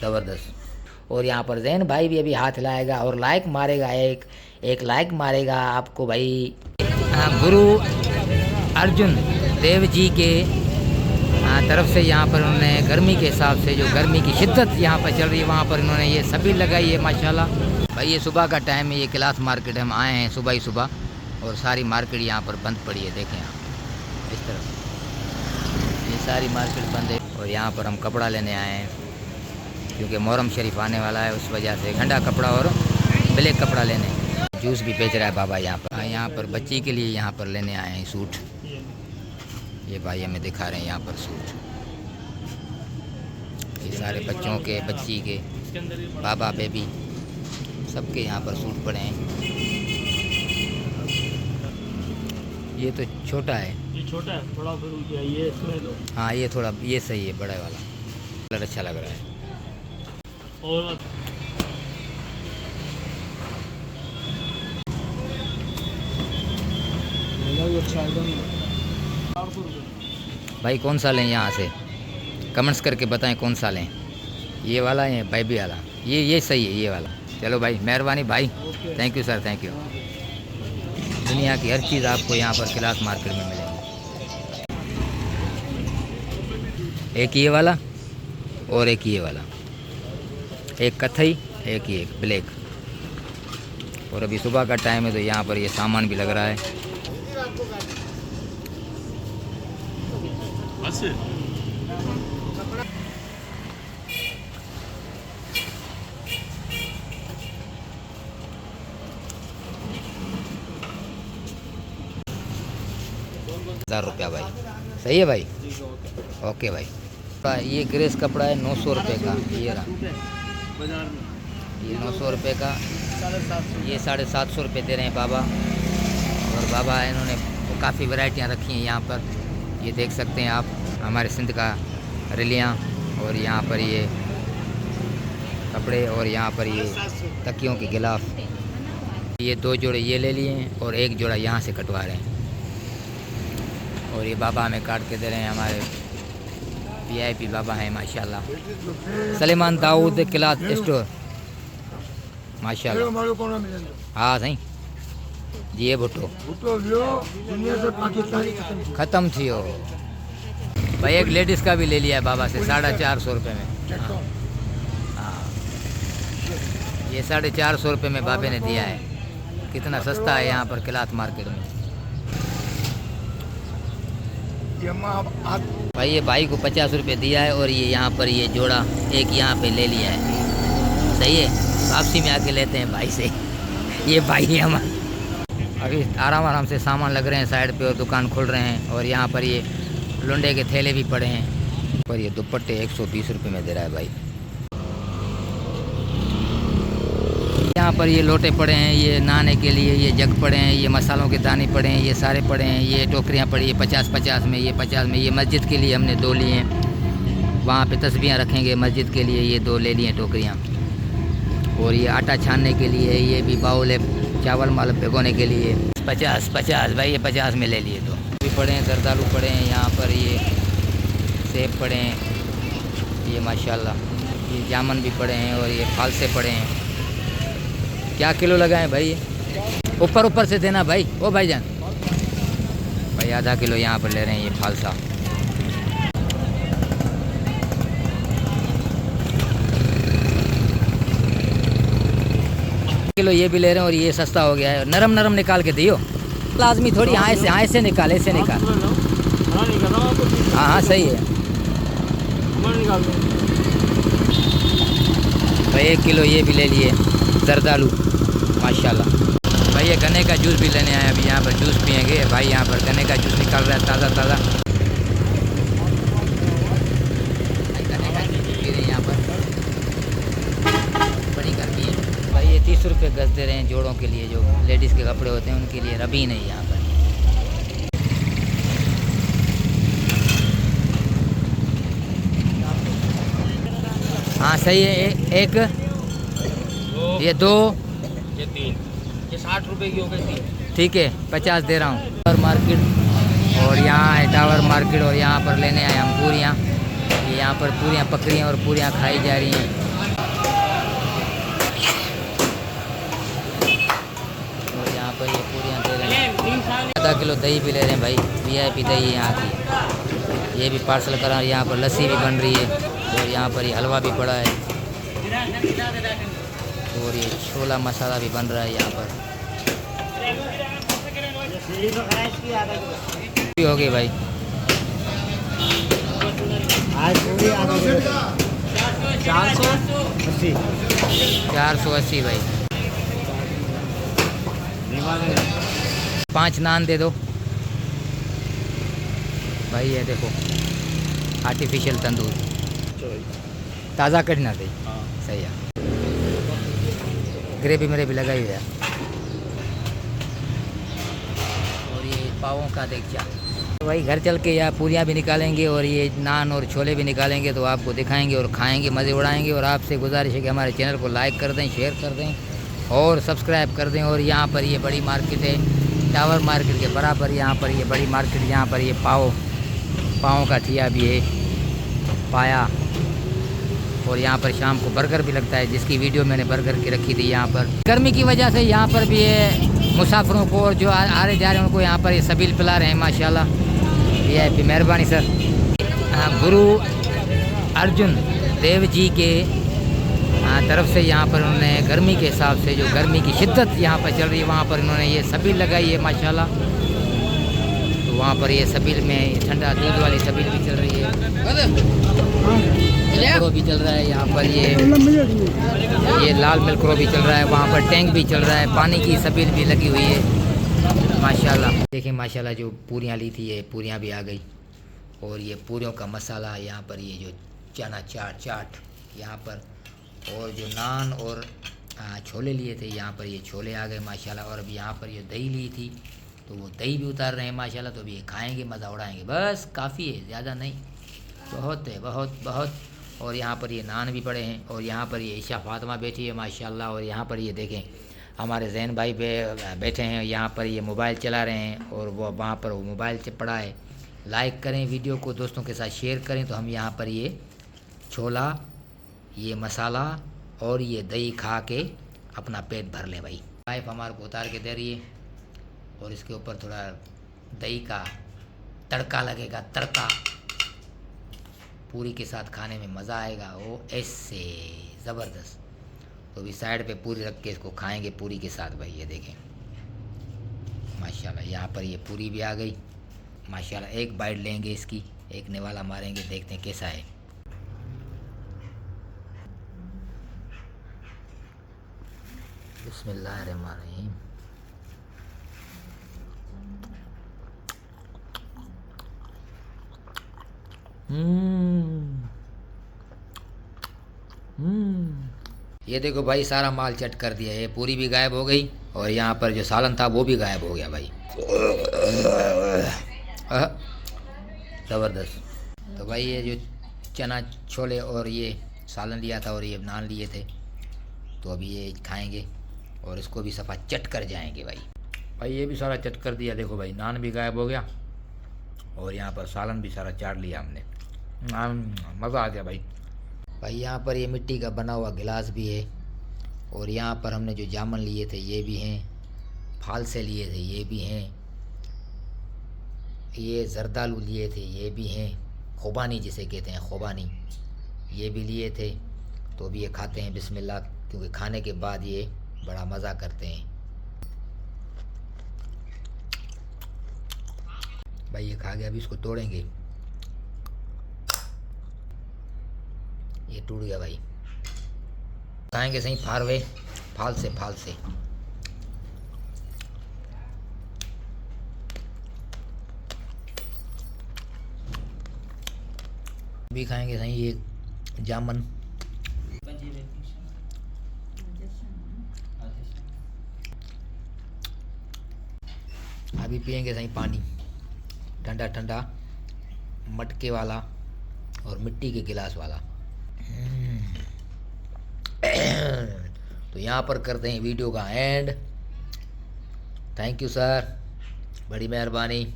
ज़बरदस्त। और यहाँ पर जैन भाई भी अभी हाथ लाएगा और लाइक मारेगा, एक लाइक मारेगा आपको भाई। गुरु अर्जुन देव जी के तरफ से यहाँ पर उन्होंने गर्मी के हिसाब से, जो गर्मी की शिद्दत यहाँ पर चल रही है, वहाँ पर इन्होंने ये सभी लगाई है माशाल्लाह भाई। ये सुबह का टाइम है, ये क्लास मार्केट हम आए हैं सुबह ही सुबह, और सारी मार्केट यहाँ पर बंद पड़ी है। देखें आप इस तरफ ये सारी मार्केट बंद है। और यहाँ पर हम कपड़ा लेने आए हैं क्योंकि मुहर्रम शरीफ आने वाला है, उस वजह से ठंडा कपड़ा और ब्लैक कपड़ा लेने। जूस भी बेच रहा है बाबा यहाँ पर। यहाँ पर बच्ची के लिए यहाँ पर लेने आए हैं सूट। ये भाई हमें दिखा रहे हैं यहाँ पर सूट, ये सारे बच्चों के, बच्ची के, बाबा बेबी सबके यहाँ पर सूट पड़े हैं। ये तो छोटा है, ये छोटा है थोड़ा, फिर ये इसमें लो। हाँ ये थोड़ा, ये सही है, बड़ा वाला कलर अच्छा लग रहा है। और भाई कौन सा लें यहाँ से, कमेंट्स करके बताएं कौन सा लें, ये वाला या बेबी वाला। ये सही है, ये वाला। चलो भाई, मेहरबानी भाई, thank you sir, thank you. दुनिया की हर चीज़ आपको यहाँ पर क्लास मार्केट में मिलेगी। एक ये वाला और एक ये वाला, एक कथई, एक ये ब्लैक। और अभी सुबह का टाइम है तो यहाँ पर ये सामान भी लग रहा है। ₹1000 भाई, सही है भाई, ओके भाई। ये ग्रेस कपड़ा है 900 रुपये का, ये रहा, ये 900 रुपये का, ये 750 रुपये दे रहे हैं बाबा। और बाबा इन्होंने काफ़ी वैरायटियाँ रखी हैं यहाँ पर, ये देख सकते हैं आप, हमारे सिंध का रिलियाँ, और यहाँ पर ये कपड़े, और यहाँ पर ये तकियों के गिलाफ। ये 2 जोड़े ये ले लिए हैं और 1 जोड़ा यहाँ से कटवा रहे हैं। और ये बाबा हमें काट के दे रहे हैं, हमारे VIP बाबा हैं माशाल्लाह। सलेमान दाऊद क्लॉथ स्टोर माशाल्लाह। हाँ सही जी, ये भुट्टो ख़त्म थी हो भाई। एक लेडीज़ का भी ले लिया है बाबा से 450 रुपये में। हाँ, ये 450 रुपये में बाबे ने दिया है। कितना सस्ता है यहाँ पर क्लॉथ मार्केट में भाई। ये भाई को 50 रुपये दिया है, और ये यहाँ पर ये जोड़ा एक यहाँ पे ले लिया है। सही है, वापसी में आके लेते हैं भाई से। ये भाई है हमारे, अभी आराम से सामान लग रहे हैं साइड पे और दुकान खुल रहे हैं। और यहाँ पर ये लुंडे के थैले भी पड़े हैं। और ये दुपट्टे 120 रुपये में दे रहा है भाई। यहाँ पर ये लोटे पड़े हैं, ये नहाने के लिए ये जग पड़े हैं, ये मसालों के दाने पड़े हैं, ये सारे पड़े हैं। ये टोकरियाँ पड़ी है 50-50 में, ये 50 में। ये मस्जिद के लिए हमने 2 लिए हैं, वहाँ पे तस्बीहां रखेंगे मस्जिद के लिए, ये 2 ले लिए टोकरियाँ। और ये आटा छानने के लिए ये भी बाउल है, चावल माल भिगोने के लिए 50 भाई, ये 50 में ले लिए। तो भी पड़े हैं, जरदालू पड़े हैं यहाँ पर, ये सेब पड़े हैं, ये माशाल्लाह, ये जामुन भी पड़े हैं, और ये फालसे पड़े हैं। क्या किलो लगाएं भाई? ऊपर से देना भाई, ओ भाईजान। भाई आधा किलो यहाँ पर ले रहे हैं ये फालसा। किलो ये भी ले रहे हैं, और ये सस्ता हो गया है। नरम निकाल के दियो, लाजमी थोड़ी। हाँ ऐसे निकाल, ऐसे निकाल। हाँ सही है भाई। 1 किलो ये भी ले लिए जरदालू माशाल्लाह भाई। ये गन्ने का जूस भी लेने आए, अभी यहाँ पर जूस पियेंगे भाई। यहाँ पर गन्ने का जूस निकल रहा है ताज़ा। गन्ने का जूस पी रहे हैं यहाँ पर, बड़ी गर्मी है भाई। ये 30 रुपये गज दे रहे हैं जोड़ों के लिए, जो लेडीज़ के कपड़े होते हैं उनके लिए। रबी नहीं यहाँ पर। हाँ सही है। एक ये 2, ये 3, ये 60 रुपए की हो गई 3। ठीक है 50 दे रहा हूँ। और मार्केट और यहाँ है टावर मार्केट और यहाँ पर लेने आए हम पूरियाँ। ये यहाँ पर पूरियाँ पकड़ी हैं और पूरियाँ खाई जा रही हैं। और यहाँ पर ये पूरियाँ दे रहे हैं। आधा किलो दही भी ले रहे हैं भाई, VIP दही है यहाँ की। ये भी पार्सल करा। यहाँ पर लस्सी भी बन रही है और यहाँ पर ये हलवा भी पड़ा है और ये छोला मसाला भी बन रहा है यहाँ पर। हो गई भाई आज पूरी 480 भाई। 5 नान दे दो भाई। ये देखो आर्टिफिशियल तंदूर, ताज़ा कटना दे। सही है। ग्रेवी मेरे भी लगाई हुई है। और ये पावों का देखिए तो भाई घर चल के या पूरियाँ भी निकालेंगे और ये नान और छोले भी निकालेंगे तो आपको दिखाएंगे और खाएंगे, मज़े उड़ाएंगे। और आपसे गुजारिश है कि हमारे चैनल को लाइक कर दें, शेयर कर दें और सब्सक्राइब कर दें। और यहाँ पर ये बड़ी मार्केट है, टावर मार्केट के बराबर यहाँ पर ये बड़ी मार्केट। यहाँ पर ये पाव का ठिया भी है, पाया। और यहाँ पर शाम को बर्गर भी लगता है, जिसकी वीडियो मैंने बर्गर की रखी थी। यहाँ पर गर्मी की वजह से यहाँ पर भी ये मुसाफिरों को और जो आ रहे जा रहे हैं उनको यहाँ पर ये सबील पिला रहे हैं माशाल्लाह। VIP मेहरबानी सर। गुरु अर्जुन देव जी के तरफ से यहाँ पर उन्होंने गर्मी के हिसाब से, जो गर्मी की शिद्दत यहाँ पर चल रही है, वहाँ पर इन्होंने ये सबील लगाई है माशाल्लाह। तो वहाँ पर ये सबील में ठंडा दूध वाली सबील भी चल रही है, मिल्क रो भी चल रहा है यहाँ पर। ये लाल मिल्क रो भी चल रहा है। वहाँ पर टैंक भी चल रहा है, पानी की सबील भी लगी हुई है माशाल्लाह। देखिए माशाल्लाह जो पूरियाँ ली थी ये पूरियाँ भी आ गई। और ये पूरियों का मसाला यहाँ पर, ये जो चना चाट यहाँ पर, और जो नान और छोले लिए थे यहाँ पर ये छोले आ गए माशाल्लाह। और अभी यहाँ पर ये दही ली थी तो वो दही भी उतार रहे हैं माशाल्लाह। तो अभी ये खाएंगे, मज़ा उड़ाएंगे। बस काफ़ी है, ज़्यादा नहीं, बहुत है, बहुत। और यहाँ पर ये नान भी पड़े हैं। और यहाँ पर ये ईशा फातिमा बैठी है माशाल्लाह। और यहाँ पर ये देखें हमारे जैन भाई बैठे हैं, यहाँ पर ये मोबाइल चला रहे हैं और वो वहाँ पर वो मोबाइल से पड़ा है। लाइक करें वीडियो को, दोस्तों के साथ शेयर करें। तो हम यहाँ पर ये छोला, ये मसाला और ये दही खा के अपना पेट भर लें भाई। वाइफ हमारे को उतार के दे रही है और इसके ऊपर थोड़ा दही का तड़का लगेगा, तड़का। पूरी के साथ खाने में मज़ा आएगा वो ऐसे ज़बरदस्त। तो अभी साइड पे पूरी रख के इसको खाएंगे पूरी के साथ भाई। ये देखें माशाल्लाह, यहाँ पर ये पूरी भी आ गई माशाल्लाह। एक बाइट लेंगे इसकी, एक निवाला मारेंगे, देखते हैं कैसा है। बिस्मिल्लाहिर्रहमानिर्रहीम। ये देखो भाई सारा माल चट कर दिया। ये पूरी भी गायब हो गई और यहाँ पर जो सालन था वो भी गायब हो गया भाई। ज़बरदस्त। तो भाई ये जो चना छोले और ये सालन लिया था और ये नान लिए थे, तो अभी ये खाएंगे और इसको भी सफ़ा चट कर जाएंगे भाई। ये भी सारा चट कर दिया। देखो भाई नान भी गायब हो गया और यहाँ पर सालन भी सारा चाट लिया हमने। मज़ा आ गया भाई। यहाँ पर ये मिट्टी का बना हुआ गिलास भी है। और यहाँ पर हमने जो जामुन लिए थे ये भी हैं, फाल से लिए थे ये भी हैं, ये जरदालू लिए थे ये भी हैं, खुबानी जिसे कहते हैं खुबानी, ये भी लिए थे। तो अभी ये खाते हैं बिस्मिल्लाह, क्योंकि खाने के बाद ये बड़ा मज़ा करते हैं भाई। ये खा गया, अभी इसको तोड़ेंगे। ये टूट गया भाई। खाएंगे सही फाल से। भी खाएंगे सही ये जामुन। अभी पियेंगे सही पानी ठंडा ठंडा, मटके वाला और मिट्टी के गिलास वाला। तो यहाँ पर करते हैं वीडियो का एंड। थैंक यू सर, बड़ी मेहरबानी।